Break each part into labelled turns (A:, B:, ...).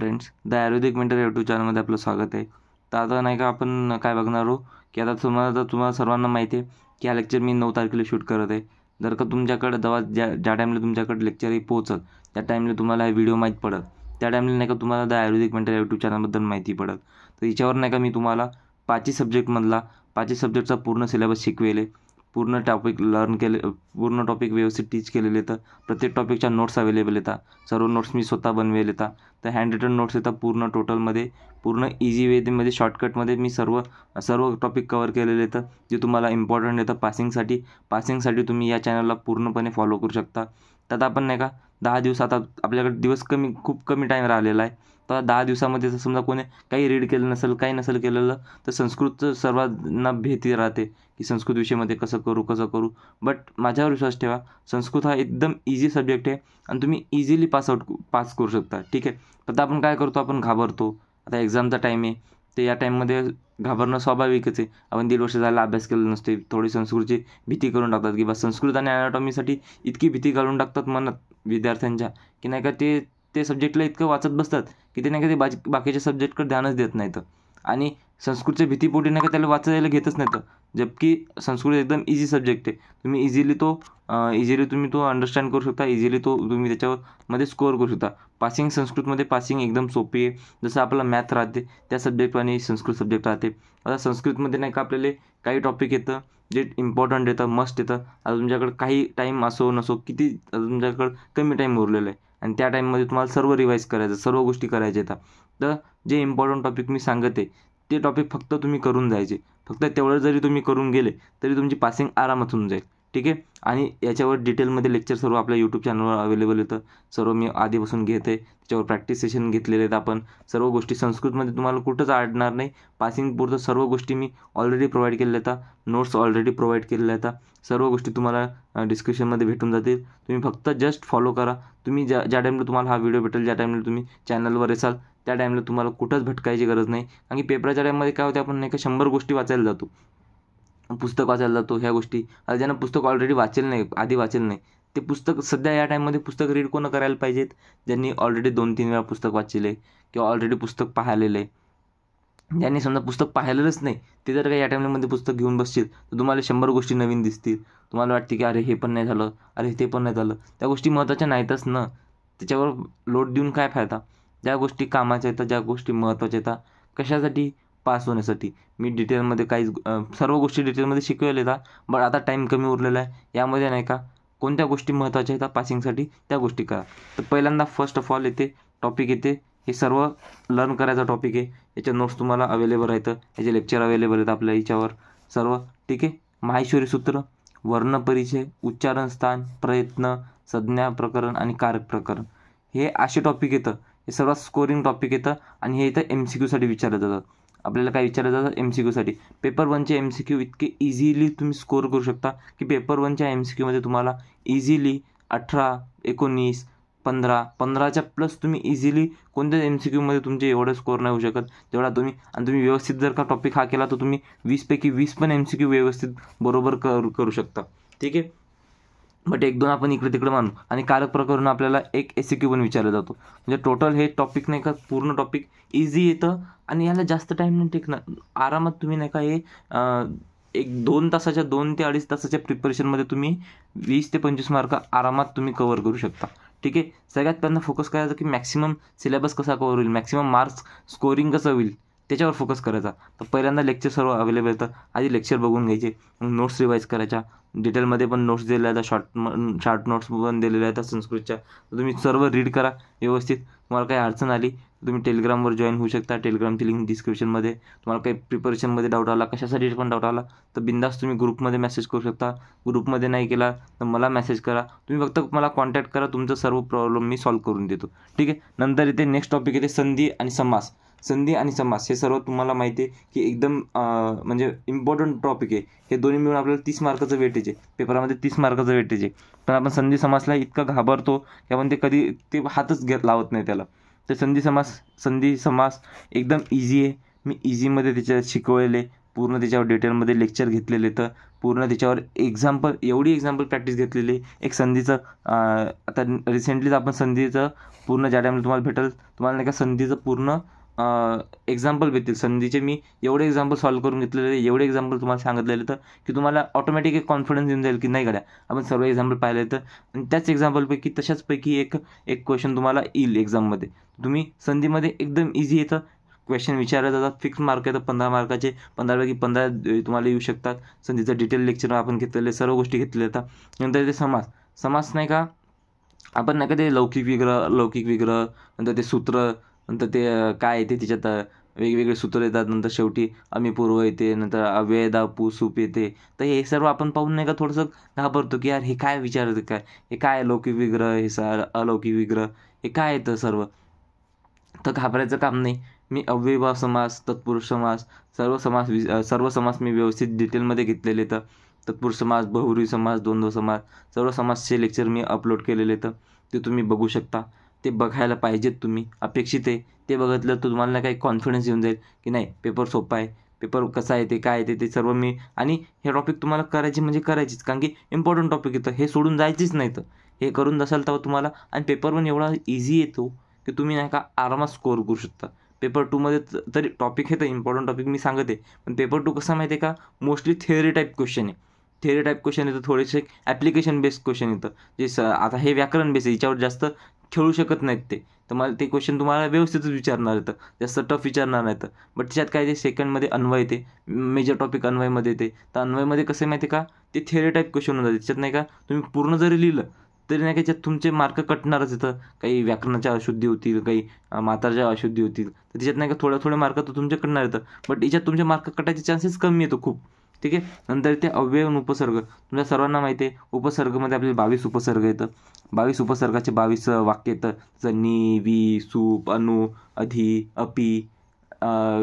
A: Friends, the Ayurvedic mentor YouTube चॅनलमध्ये आपलं स्वागत आहे. तर आता नाही का आपण काय बघणार आहोत की आता तुम्हाला सर्वांना माहिती आहे की हा लेक्चर मी 9 तारखेला शूट करत आहे. जर का तुमच्याकडे जेव्हा ज्या टाईमला तुमच्याकडे लेक्चर पोहोचत त्या टाईमला तुम्हाला हा व्हिडिओ माहीत पडत, त्या टाईमला नाही का तुम्हाला द आयुर्वेदिक मेंटर यूट्यूब चॅनलबद्दल माहिती पडत. तर याच्यावर नाही का मी तुम्हाला 5 सब्जेक्टमधला 5 सब्जेक्टचा पूर्ण सिलेबस शिकवेले, पूर्ण टॉपिक लर्न केले, पूर्ण टॉपिक व्यवस्थित टीच केलेले आहेत. प्रत्येक टॉपिकच्या नोट्स अवेलेबल येतात. सर्व नोट्स मी स्वतः बनवेल येतात. तर हँड रिटन नोट्स येतात पूर्ण टोटलमध्ये, पूर्ण इझी वेमध्ये शॉर्टकटमध्ये मी सर्व सर्व टॉपिक कवर केलेले येतं जे तुम्हाला इम्पॉर्टंट येतं पासिंगसाठी तुम्ही या चॅनलला पूर्णपणे फॉलो करू शकता. तर आपण नाही का 10 दिवस, आता आपल्याकडे दिवस खूप कमी टाईम राहिलेला आहे. तर 10 दिवसामध्ये जर समजा कोणी काही रीड केलं नसेल, काही नसेल केलेलं, तर संस्कृतचं सर्वांना भीती राहते की संस्कृत विषयामध्ये कसं करू. बट माझ्यावर विश्वास ठेवा, संस्कृत हा एकदम इझी सब्जेक्ट आहे आणि तुम्ही इझिली पास करू शकता. ठीक आहे. फक्त आपण काय करतो, आपण घाबरतो. आता एक्झामचा टाईम आहे, तर या टाईममध्ये घाबरणं स्वाभाविकच आहे. आपण 1.5 वर्ष झाला अभ्यास केला नसते, थोडी संस्कृतची भीती करून टाकतात की बस संस्कृत आणि ॲनाटॉमीसाठी इतकी भीती घालून टाकतात मनात विद्यार्थ्यांच्या की नाही का ते सब्जेक्टला इतकं वाचत बसतात की ते नाही का ते बाकीच्या सब्जेक्टकडे ध्यानच देत नाहीत आणि संस्कृतच्या भीतीपोटी नाही का त्याला वाचायला घेतच नाहीत. जबकी संस्कृत एकदम इझी सब्जेक्ट आहे. तुम्ही इझिली तुम्ही तो अंडरस्टँड करू शकता, इझिली तुम्ही त्याच्यामध्ये स्कोअर करू शकता. संस्कृतमध्ये पासिंग एकदम सोपी आहे. जसं आपला मॅथ राहते त्या सब्जेक्ट आणि संस्कृत सब्जेक्ट राहते. आता संस्कृतमध्ये नाही का आपल्याला काही टॉपिक येतं जे इम्पॉर्टंट येतं, मस्ट येतं. आता तुमच्याकडे काही टाईम असो नसो, किती तुमच्याकडं कमी टाईम उरलेला आहे आणि त्या टाईममध्ये तुम्हाला सर्व रिवाईज करायचं, सर्व गोष्टी करायच्या येतात. तर जे इम्पॉर्टंट टॉपिक मी सांगत आहे ते टॉपिक फक्त तुम्ही करून जायचे. फक्त तेवढं जरी तुम्ही करून गेले तरी तुमची पासिंग आरामात होऊन जाईल. ठीक आहे. आणि याच्यावर डिटेलमध्ये लेक्चर सर्व आपल्या यूट्यूब चॅनलवर अवेलेबल येतं. सर्व मी आधीपासून घेत आहे. त्याच्यावर प्रॅक्टिस सेशन घेतलेले आहेत आपण. सर्व गोष्टी संस्कृतमध्ये तुम्हाला कुठंच अडणार नाही. पासिंगपुरतं सर्व गोष्टी मी ऑलरेडी प्रोव्हाइड केलेल्या आहेत. नोट्स ऑलरेडी प्रोव्हाइड केलेल्या आहेत. सर्व गोष्टी तुम्हाला डिस्क्रिप्शनमध्ये भेटून जातील. तुम्ही फक्त जस्ट फॉलो करा. तुम्ही ज्या टाईमला तुम्हाला हा व्हिडिओ भेटेल, ज्या टाईमला तुम्ही चॅनलवर असाल त्या टाईमला तुम्हाला कुठंच भटकायची गरज नाही. कारण की पेपरच्या टाईममध्ये काय होते, आपण नाही का 100 गोष्टी वाचायला जातो, पुस्तक वाचायला जातो. ह्या गोष्टी आता ज्यांना पुस्तक ऑलरेडी आधी वाचेल नाही, ते पुस्तक सध्या या टाईममध्ये पुस्तक रीड कोण करायला पाहिजेत, ज्यांनी ऑलरेडी 2-3 वेळा पुस्तक वाचले किंवा ऑलरेडी पुस्तक पाहिलेलं आहे. ज्यांनी समजा पुस्तक पाहिलेलंच नाही, ते जर का या टाईममध्ये पुस्तक घेऊन बसतील तर तुम्हाला 100 गोष्टी नवीन दिसतील. तुम्हाला वाटते की अरे हे पण नाही झालं, अरे ते पण नाही झालं. त्या गोष्टी महत्त्वाच्या नाहीतच ना. त्याच्यावर लोड देऊन काय फायदा. ज्या गोष्टी कामाच्या येतात, ज्या गोष्टी महत्त्वाच्या येतात, कशासाठी, पास होण्यासाठी. मी डिटेलमध्ये सर्व गोष्टी डिटेलमध्ये शिकवल्या येतात. बट आता टाईम कमी उरलेला आहे. यामध्ये नाही का कोणत्या गोष्टी महत्त्वाच्या येतात पासिंगसाठी त्या गोष्टी करा. तर पहिल्यांदा फर्स्ट ऑफ ऑल टॉपिक येते. हे सर्व लर्न करायचा टॉपिक आहे. याचे नोट्स तुम्हाला अवेलेबल आहेत, याचे लेक्चर अवेलेबल आहेत आपल्या याच्यावर सर्व. ठीक आहे. माहेश्वरी सूत्र, वर्णपरिचय, उच्चारण स्थान, प्रयत्न, संज्ञा प्रकरण आणि कारक प्रकरण, हे असे टॉपिक येतं. हे सर्वात स्कोरिंग टॉपिक येतं आणि हे इथं MCQसाठी विचारलं जातं. आपल्याला काय विचारलं जातं, MCQसाठी. पेपर 1चे MCQ इतके इझिली तुम्ही स्कोअर करू शकता की पेपर 1च्या MCQमध्ये तुम्हाला इझिली 18, 19, 15च्या प्लस तुम्ही इझिली कोणत्याच MCQमध्ये तुमचे एवढं स्कोअर नाही होऊ शकत जेवढा तुम्ही व्यवस्थित जर का टॉपिक हा केला तर तुम्ही 20 पैकी 20 पण MCQ व्यवस्थित बरोबर करू शकता. ठीक आहे. बट 1-2 आपण इकडे तिकडे मानू. आणि कारक प्रकरण आपल्याला एक SCQ पण विचारला जातो. म्हणजे टोटल हे टॉपिक नाही का पूर्ण टॉपिक इझी येतं आणि याला जास्त टाईम नाही टेकणार. आरामात तुम्ही नाही का हे 2 ते 2.5 तासाच्या प्रिपरेशनमध्ये तुम्ही 20 ते 25 मार्क आरामात तुम्ही कव्हर करू शकता. ठीक आहे. सगळ्यात पहिल्यांदा फोकस करायचा की मॅक्सिमम सिलेबस कसा कव्हर होईल, मॅक्सिमम मार्क्स स्कोरिंग कसं होईल त्याच्यावर फोकस करायचा. तर पहिल्यांदा लेक्चर सर्व अवेलेबल येतं. आधी लेक्चर बघून घ्यायचे, मग नोट्स रिवाईज करायच्या. डिटेलमध्ये पण नोट्स दिलेल्या आहेत, शॉर्ट नोट्स पण दिलेल्या आहेत संस्कृतच्या. तर तुम्ही सर्व रीड करा व्यवस्थित. तुम्हाला काही अडचण आली तुम्ही टेलिग्रामवर जॉईन होऊ शकता. टेलिग्रामची लिंक डिस्क्रिप्शनमध्ये. तुम्हाला काही प्रिपरेशनमध्ये डाऊट आला, कशासाठी पण डाऊट आला तर बिंदास तुम्ही ग्रुपमध्ये मेसेज करू शकता. ग्रुपमध्ये नाही केला तर मला मेसेज करा. तुम्ही फक्त मला कॉन्टॅक्ट करा, तुमचं सर्व प्रॉब्लेम मी सॉल्व्ह करून देतो. ठीक आहे. नंतर इथे नेक्स्ट टॉपिक येते संधी आणि समास. संधी आणि समास हे सर्व तुम्हाला माहिती आहे की एकदम म्हणजे इम्पॉर्टंट टॉपिक आहे. हे दोन्ही मिळून आपल्याला 30 मार्काचं वेटेज आहे. पेपरामध्ये 30 मार्काचं वेटेज आहे. पण आपण संधी समासला इतकं घाबरतो की आपण ते हातच लावत नाही त्याला. तर संधी समास एकदम इझी आहे. मी इझीमध्ये त्याच्यात शिकवलेले, पूर्ण त्याच्यावर डिटेलमध्ये लेक्चर घेतलेले. तर पूर्ण त्याच्यावर एक्झाम्पल एवढी एक्झाम्पल प्रॅक्टिस घेतलेली आहे. एक संधीचं आता रिसेंटलीच आपण संधीचं पूर्ण ज्या टाईमला तुम्हाला भेटेल तुम्हाला नाही का संधीचं पूर्ण एक्झाम्पल भेटतील. संधीचे मी एवढे एक्झाम्पल सॉल्व्ह करून घेतलेले, एवढे एक्झाम्पल तुम्हाला सांगितलेले तर की तुम्हाला ऑटोमॅटिक एक कॉन्फिडन्स येऊन जाईल की नाही गड्या आपण सर्व एक्झाम्पल पाहिले तर. आणि त्याच एक्झाम्पलपैकी तशाचपैकी एक क्वेश्चन तुम्हाला येईल एक्झाममध्ये. तुम्ही संधीमध्ये एकदम इझी येतं क्वेश्चन विचारले जातात, फिक्स मार्क येतात 15 मार्काचे, 15पैकी 15 तुम्हाला येऊ शकतात. संधीचं डिटेल लेक्चर आपण घेतलेले, सर्व गोष्टी घेतलेल्या आहेत. नंतर ते समास नाही का आपण नाही का ते लौकिक विग्रह नंतर ते सूत्र, नंतर ते काय येते त्याच्यात वेगवेगळे सूत्र येतात, नंतर शेवटी अमिपूर्व येते, नंतर अव्यय धातू सूप येते. तर हे सर्व आपण पाहून नाही का थोडंसं घाबरतो की यार हे काय विचारतं, काय हे काय लौकिक विग्रह, हे अलौकिक विग्रह, हे काय येतं सर्व. तर घाबरायचं काम नाही. मी अव्ययभाव समास, तत्पुरुष समास, सर्व समास मी व्यवस्थित डिटेलमध्ये घेतलेले. तर तत्पुरुष समास, बहुव्रीही समास, द्वंद्व समास, सर्व समासचे लेक्चर मी अपलोड केलेले. तर ते तुम्ही बघू शकता. ते बघायला पाहिजेत तुम्ही, अपेक्षित आहे. ते बघितलं तर तुम्हाला काही कॉन्फिडन्स येऊन जाईल की नाही पेपर सोपा आहे, पेपर कसा आहे, ते काय आहे ते सर्व मी. आणि हे टॉपिक तुम्हाला करायचे म्हणजे करायचीच, कारण की इम्पॉर्टंट टॉपिक येतं, हे सोडून जायचीच नाही. तर हे करून जासाल तर तुम्हाला, आणि पेपर पण एवढा इझी येतो की तुम्ही नाही का आरामात स्कोअर करू शकता. पेपर 2मध्ये तरी टॉपिक येतं इम्पॉर्टंट टॉपिक मी सांगत आहे, पण पेपर 2 कसा माहिती आहे का मोस्टली थेअरी टाईप क्वेश्चन आहे. थेअरी टाईप क्वेश्चन येतं, थोडेसे ॲप्लिकेशन बेस्ड क्वेश्चन येतं. जे आता हे व्याकरण बेस आहे, याच्यावर जास्त खेळू शकत नाहीत ते. तर मला ते क्वेश्चन तुम्हाला व्यवस्थितच विचारणार येतं, जास्त टफ विचारणार नाही. तर बट त्याच्यात काय ते सेकंडमध्ये अन्वय येते, मेजर टॉपिक अन्वयमध्ये येते. तर अन्वयमध्ये कसं आहे माहिती आहे का ते थेअरी टाईप क्वेश्चन होतात. त्याच्यात नाही का तुम्ही पूर्ण जरी लिहिलं तरी नाही का त्याच्यात तुमचे मार्क कटणारच येतं. काही व्याकरणाच्या अशुद्धी होतील, काही मात्राच्या अशुद्धी होतील, तर त्याच्यात नाही का थोडे मार्क तर तुमचे कटणार येतं. बट याच्यात तुमचे मार्क कटायचे चान्सेस कमी येतो खूप. ठीक आहे. नंतर ते अव्यय आणि उपसर्ग. तुमच्या सर्वांना माहिती आहे उपसर्गमध्ये आपले 22 उपसर्ग येतं. 22 उपसर्गाचे 22 वाक्य येतं. जसं नी, वी, सूप, अनु, अधि, अपि,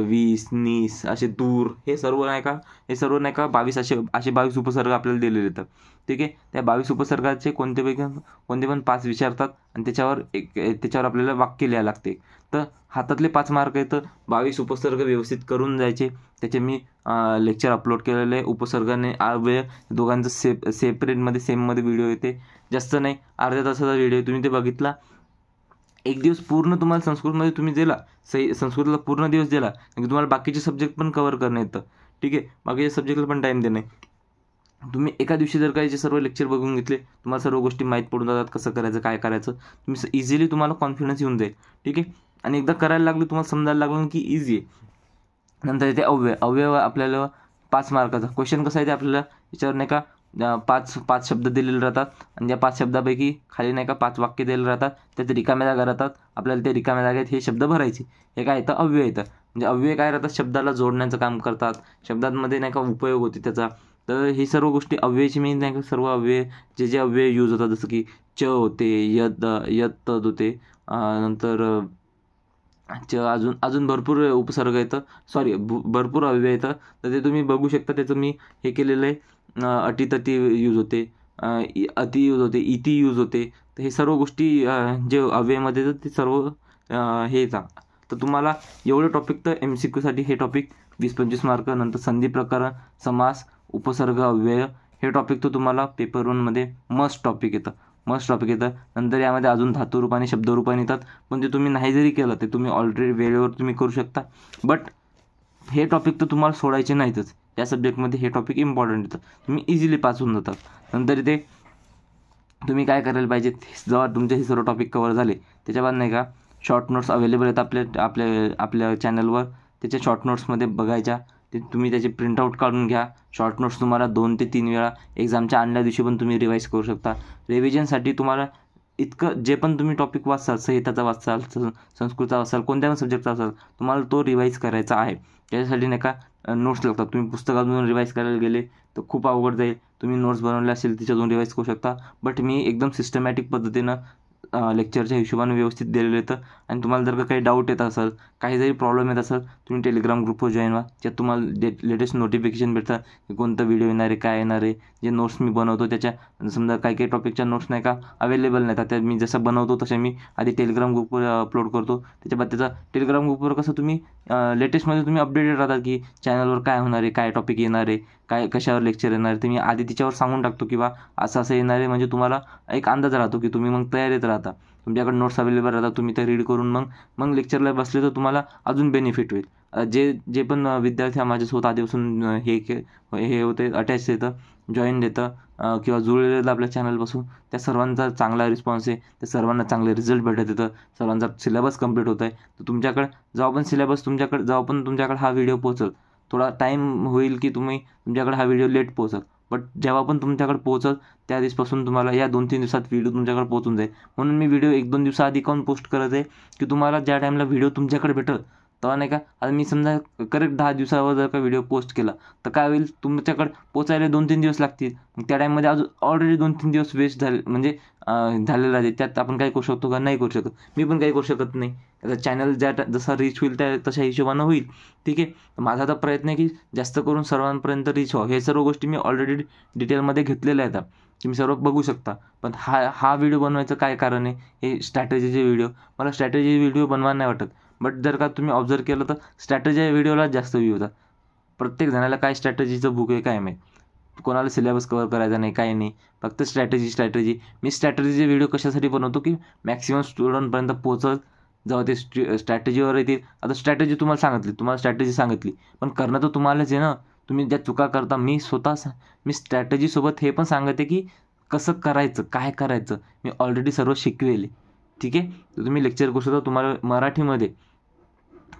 A: वीस, नीस, असे दूर, हे सर्व नाही का 22 असे 22 उपसर्ग आपल्याला दिलेले येतात. ठीक आहे. त्या 22 उपसर्गाचे कोणते पण 5 विचारतात आणि त्याच्यावर आपल्याला वाक्य लिहायला लागते. तर हातातले 5 मार्क येतं. 22 उपसर्ग व्यवस्थित करून जायचे. त्याचे मी लेक्चर अपलोड केलेलं आहे. उपसर्गाने अव्यय दोघांचं सेपरेटमध्ये सेममध्ये व्हिडिओ येते. जास्त नाही, अर्ध्या तासाचा व्हिडिओ, तुम्ही ते बघितला. एक दिवस पूर्ण तुम्हाला संस्कृतमध्ये तुम्ही दिला, संस्कृतला पूर्ण दिवस दिला, कारण की तुम्हाला बाकीचे सब्जेक्ट पण कव्हर करणं येतं. ठीक आहे. बाकीच्या सब्जेक्टला पण टाईम देणे. तुम्ही एका दिवशी जर काही सर्व लेक्चर बघून घेतले, तुम्हाला सर्व गोष्टी माहीत पडून जातात, कसं करायचं, काय करायचं. तुम्ही इझिली तुम्हाला कॉन्फिडन्स येऊन जाईल. ठीक आहे. आणि एकदा करायला लागलं तुम्हाला समजायला लागलं की इझी आहे. नंतर येते अव्यय आपल्याला 5 मार्काचा क्वेश्चन कसा आहे ते आपल्याला याच्यावर नाही का 5 शब्द दिलेले राहतात आणि त्या 5 शब्दापैकी खाली नाही का 5 वाक्य दिलेले राहतात. त्यात रिकाम्या जागा राहतात. आपल्याला ते रिकाम्या जागेत हे शब्द भरायचे. हे काय येतं अव्यय येतं. म्हणजे अव्यय काय राहतात शब्दाला जोडण्याचं काम करतात. शब्दांमध्ये नाही का उपयोग होते त्याचा. तर ही सर्व गोष्टी अव्ययची मी नाही का सर्व अव्यय जे अव्यय यूज होतात जसं की च होते, यत तद होते, नंतर अजून भरपूर उपसर्ग येतं, भरपूर अव्यय येतं. तर ते तुम्ही बघू शकता. त्याचं मी हे केलेलं आहे. अटी तटी यूज होते, अति यूज होते, इति यूज होते. तर हे सर्व गोष्टी जे अव्ययमध्ये येतात ते सर्व हे येतात. तर तुम्हाला एवढे टॉपिक तर MCQसाठी हे टॉपिक 20-25 मार्क. नंतर संधी प्रकार, समास, उपसर्ग, अव्यय हे टॉपिक तर तुम्हाला पेपर 1मध्ये मस्ट टॉपिक येतं. नंतर यामध्ये अजून धातुरूप आणि शब्दरूपाने येतात, पण ते तुम्ही नाही जरी केलं ते तुम्ही ऑलरेडी वेळेवर तुम्ही करू शकता. बट हे टॉपिक तर तुम्हाला सोडायचे नाहीतच. या सब्जेक्टमध्ये हे टॉपिक इम्पॉर्टंट येतं, तुम्ही इझिली पास होऊन जातात. नंतर ते तुम्ही काय करायला पाहिजे, जेव्हा तुमचे हे सर्व टॉपिक कवर झाले त्याच्या बाद नाही का शॉर्ट नोट्स अवेलेबल आहेत आपल्या चॅनलवर. त्याच्या शॉर्ट नोट्समध्ये बघायच्या, ते तुम्ही त्याचे प्रिंटआउट काढून घ्या. शॉर्ट नोट्स तुम्हाला 2 ते 3 वेळा एक्झामच्या आदल्या दिवशी पण तुम्ही रिवाईज करू शकता. रिव्हिजनसाठी तुम्हाला इतकं जे पण तुम्ही टॉपिक वाचाल, संहिताचा वाचाल, संस्कृतचा वाचाल, कोणत्या पण सब्जेक्टचा असाल, तुम्हाला तो रिवाईज करायचा आहे. त्याच्यासाठी नाही का नोट्स लागतात. तुम्ही पुस्तकातून रिवाईज करायला गेले तर खूप अवघड जाईल. तुम्ही नोट्स बनवले असेल त्याच्यातून रिवाईज करू शकता. बट मी एकदम सिस्टमॅटिक पद्धतीनं लेक्चरच्या हिशोबाने व्यवस्थित दिलेलं येतं. आणि तुम्हाला जर का काही डाऊट येत असेल, काही जरी प्रॉब्लेम येत असेल, तुम्ही टेलिग्राम ग्रुपवर जॉईन व्हा. त्यात तुम्हाला लेटेस्ट नोटिफिकेशन भेटतात की कोणता व्हिडिओ येणार आहे, काय येणार आहे. जे नोट्स मी बनवतो त्याच्या समजा काही टॉपिकच्या नोट्स नाही का अवेलेबल नाही, त्या मी जसं बनवतो तशा मी आधी टेलिग्राम ग्रुपवर अपलोड करतो. त्याच्याबाद त्याचा टेलिग्राम ग्रुपवर कसं तुम्ही लेटेस्टमध्ये तुम्ही अपडेटेड राहतात की चॅनलवर काय होणार आहे, काय टॉपिक येणार आहे. काय कशावर लेक्चर येणार आहे ते मी आधी तिच्यावर सांगून टाकतो की बा असं असं येणार आहे, म्हणजे तुम्हाला एक अंदाज राहतो की तुम्ही मग तयारीत राहता, तुमच्याकडे नोट्स अवेलेबल राहतात, तुम्ही ते रीड करून मग लेक्चरला बसले तर तुम्हाला अजून बेनिफिट होईल. जे जे पण विद्यार्थी माझ्यासोबत आधीपासून हे होते अटॅच येतं, जॉईन देतं किंवा जुळलेलं आपल्या चॅनलपासून, त्या सर्वांचा चांगला रिस्पॉन्स आहे, त्या सर्वांना चांगले रिझल्ट भेटत येतं, सर्वांचा सिलेबस कंप्लीट होत आहे. तर तुमच्याकडे जेव्हा पण सिलेबस तुमच्याकडे हा व्हिडिओ पोहोचल, थोडा टाईम होईल की तुमच्याकडे हा व्हिडिओ लेट पोहोचल, बट जेव्हा पण तुमच्याकडे पोहोचल त्या दिवसापासून तुम्हाला या 2-3 दिवसात व्हिडिओ तुमच्याकडे पोहोचून जाईल. म्हणून मी व्हिडिओ 1-2 दिवसाआधी काऊन पोस्ट करत आहे की तुम्हाला ज्या टाईमला व्हिडिओ तुमच्याकडे भेटेल तेव्हा नाही का, आता मी समजा करेक्ट 10 दिवसावर जर का व्हिडिओ पोस्ट केला तर काय होईल, तुमच्याकडे पोचायला 2-3 दिवस लागतील. मग त्या टाईममध्ये अजून ऑलरेडी 2-3 दिवस वेस्ट झाले, म्हणजे झालेलं आहे. त्यात आपण काय करू शकतो का नाही करू शकत, मी पण काही करू शकत नाही. आता चॅनल जसा रीच होईल तशा हिशोबानं होईल. ठीक आहे. माझा आता प्रयत्न आहे की जास्त करून सर्वांपर्यंत रीच व्हावं. हे सर्व गोष्टी मी ऑलरेडी डिटेलमध्ये घेतलेल्या आहेत, तुम्ही सर्व बघू शकता. पण हा व्हिडिओ बनवायचं काय कारण आहे, हे स्ट्रॅटेजीचे व्हिडिओ, मला स्ट्रॅटेजी व्हिडिओ बनवायला नाही वाटत. बट जर का तुम्ही ऑब्झर्व केलं तर स्ट्रॅटेजी व्हिडिओला जास्त व्ह्यू होतात. प्रत्येक जणाला काय स्ट्रॅटेजीचं बुक आहे काय माहीत, कोणाला सिलेबस कवर करायचा नाही, काही नाही, फक्त स्ट्रॅटेजी. मी स्ट्रॅटेजीचे व्हिडिओ कशासाठी बनवतो की मॅक्सिमम स्टुडंटपर्यंत पोहोचल, जेव्हा ते स्ट्रॅटेजीवर येतील. आता तुम्हाला स्ट्रॅटेजी सांगितली, पण करणं तर तुम्हालाच आहे ना. तुम्ही ज्या चुका करता, मी स्ट्रॅटेजीसोबत हे पण सांगते की कसं करायचं, काय करायचं, मी ऑलरेडी सर्व शिकवेले. ठीक आहे. तर तुम्ही लेक्चर करू शकता. तुम्हाला मराठीमध्ये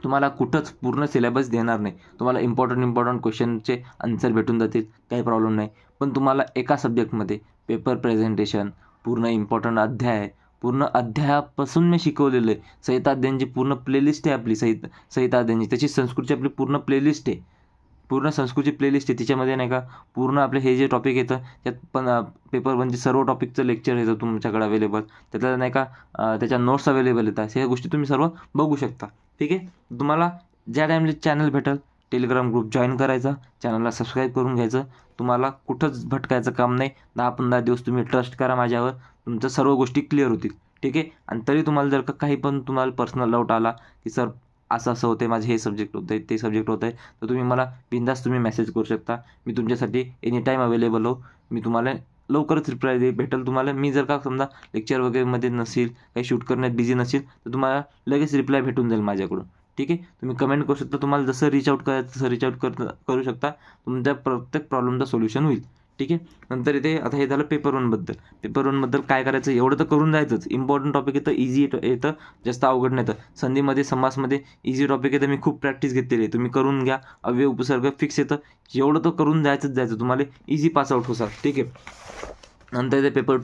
A: तुम्हाला कुठंच पूर्ण सिलेबस देणार नाही, तुम्हाला इम्पॉर्टंट क्वेश्चनचे आन्सर भेटून जातील, काही प्रॉब्लेम नाही. पण तुम्हाला एका सब्जेक्टमध्ये पेपर प्रेझेंटेशन, पूर्ण अध्यायापासून मी शिकवलेलं आहे. संहिताध्यायांची पूर्ण प्लेलिस्ट आहे आपली, संहिताध्यायांची, त्याची संस्कृतची आपली पूर्ण प्लेलिस्ट आहे, पूर्ण संस्कृतची प्लेलिस्ट आहे. तिच्यामध्ये नाही का पूर्ण आपले हे जे टॉपिक येतं त्यात पण पेपर म्हणजे सर्व टॉपिकचं लेक्चर येतं तुमच्याकडे अवेलेबल, त्यातल्या नाही का त्याच्या नोट्स अवेलेबल येतात. ह्या गोष्टी तुम्ही सर्व बघू शकता. ठीक आहे. तुम्हाला ज्या टाईमला चॅनल भेटेल टेलिग्राम ग्रुप जॉईन करायचा, चॅनलला सबस्क्राईब करून घ्यायचं, तुम्हाला कुठंच भटकायचं काम नाही. 10-15 दिवस तुम्ही ट्रस्ट करा माझ्यावर, तुमच्या सर्व गोष्टी क्लिअर होतील. ठीक आहे. आणि तरी तुम्हाला जर का काही पण तुम्हाला पर्सनल डाऊट आला की सर असं असं होतं आहे, माझे हे सब्जेक्ट होतं आहे, ते सब्जेक्ट होतं आहे, तर तुम्ही मला बिनधास्त तुम्ही मेसेज करू शकता. मी तुमच्यासाठी एनी टाईम अवेलेबल हो. मी तुम्हाला लवकरच रिप्लाय भेटेल तुम्हाला. मी जर का समजा लेक्चर वगैरेमध्ये नसेल, काही शूट करण्यात बिझी नसेल, तर तुम्हाला लगेच रिप्लाय भेटून जाईल माझ्याकडून. ठीक आहे. तुम्ही कमेंट करू शकता, तुम्हाला जसं रीच आउट करायचं तसं रीच आउट करू शकता, तुमच्या प्रत्येक प्रॉब्लेमचं सोल्युशन होईल. ठीक आहे. नंतर इथे आता हे झालं पेपर वनबद्दल काय करायचं एवढं तर करून जायचंच. इम्पॉर्टंट टॉपिक येतं, इझी येतं, जास्त अवघड नाही. तर संधीमध्ये समासमध्ये इझी टॉपिक येतं, मी खूप प्रॅक्टिस घेतलेली आहे, तुम्ही करून घ्या. अव्यय उपसर्ग फिक्स येतं, एवढं तर करून जायचं, तुम्हाला इझी पास आउट होसाल. ठीक आहे. नंतर येते पेपर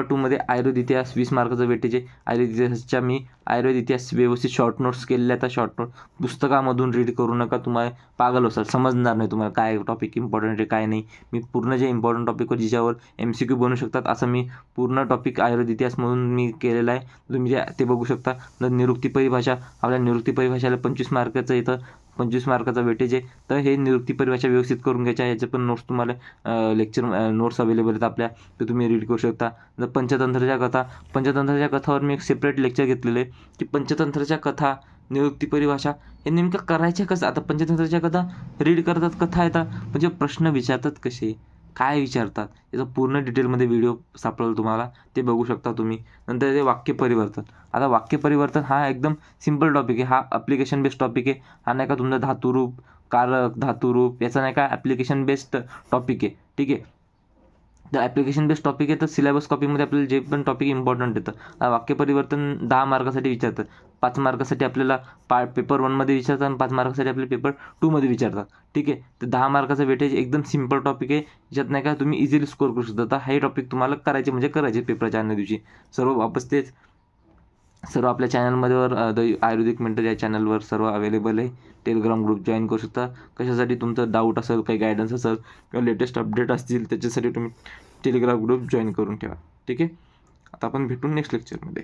A: 2मध्ये आयुर्वेद इतिहास 20 मार्काचं वेटेज आहे. आयुर्वेद इतिहास व्यवस्थित शॉर्ट नोट्स केलेल्या आहेत. शॉर्ट नोट पुस्तकामधून रीड करू नका, तुम्हाला पागल होसाल, समजणार नाही तुम्हाला काय टॉपिक इम्पॉर्टंट आहे काय नाही. मी पूर्ण जे इम्पॉर्टंट टॉपिकवर जिच्यावर MCQ बनू शकतात असं मी पूर्ण टॉपिक आयुर्वेद इतिहासमधून मी केलेला आहे, तुम्ही ते बघू शकता. निरुक्ती परिभाषा, आपल्या निरुक्ती परिभाषाला 25 मार्काचं येतं, 25 मार्काचा वेटेज आहे. तर हे निरुक्ती परिभाषा व्यवस्थित करून घ्यायच्या. याचे पण नोट्स तुम्हाला लेक्चर नोट्स अवेलेबल आहेत आपल्या, ते तुम्ही रीड करू शकता. पंचतंत्राच्या कथावर मी एक सेपरेट लेक्चर घेतलेलं आहे की पंचतंत्राच्या कथा, निरुक्ती परिभाषा हे नेमकं करायच्या कसं. आता पंचतंत्राच्या कथा रीड करतात, कथा येतात, म्हणजे प्रश्न विचारतात कसे, काय विचारतात, याचं पूर्ण डिटेलमध्ये व्हिडिओ सापडेल तुम्हाला, ते बघू शकता तुम्ही. नंतर ते वाक्यपरिवर्तन. आता वाक्यपरिवर्तन हा एकदम सिम्पल टॉपिक आहे, हा ॲप्लिकेशन बेस्ड टॉपिक आहे. हा नाही का तुमचा धातुरूप, कारक, धातुरूप याचा नाही का ॲप्लिकेशन बेस्ड टॉपिक आहे. ठीक आहे. तर ॲप्लिकेशन बेस्ड टॉपिक आहे, तर सिलेबस कॉपीमध्ये आपल्याला जे पण टॉपिक इम्पॉर्टंट येतं. वाक्यपरिवर्तन 10 मार्कासाठी विचारतात, 5 मार्कासाठी आपल्याला पेपर 1मध्ये विचारतात आणि 5 मार्कासाठी आपल्याला पेपर 2मध्ये विचारतात. ठीक आहे. तर 10 मार्काचं वेटेज एकदम सिम्पल टॉपिक आहे, ज्यात नाही का तुम्ही इझिली स्कोर करू शकता. तर हे टॉपिक तुम्हाला करायचे पेपरच्या आदल्या दिवशी. सर्व आपल्या चॅनलमध्येवर द आयुर्वेदिक मेंटर या चॅनलवर सर्व अवेलेबल आहे. टेलिग्राम ग्रुप जॉईन करू शकता. कशासाठी तुमचं डाऊट असेल, काही गायडन्स असेल किंवा लेटेस्ट अपडेट असतील त्याच्यासाठी तुम्ही टेलिग्राम ग्रुप जॉईन करून ठेवा. ठीक आहे. आता आपण भेटू नेक्स्ट लेक्चरमध्ये.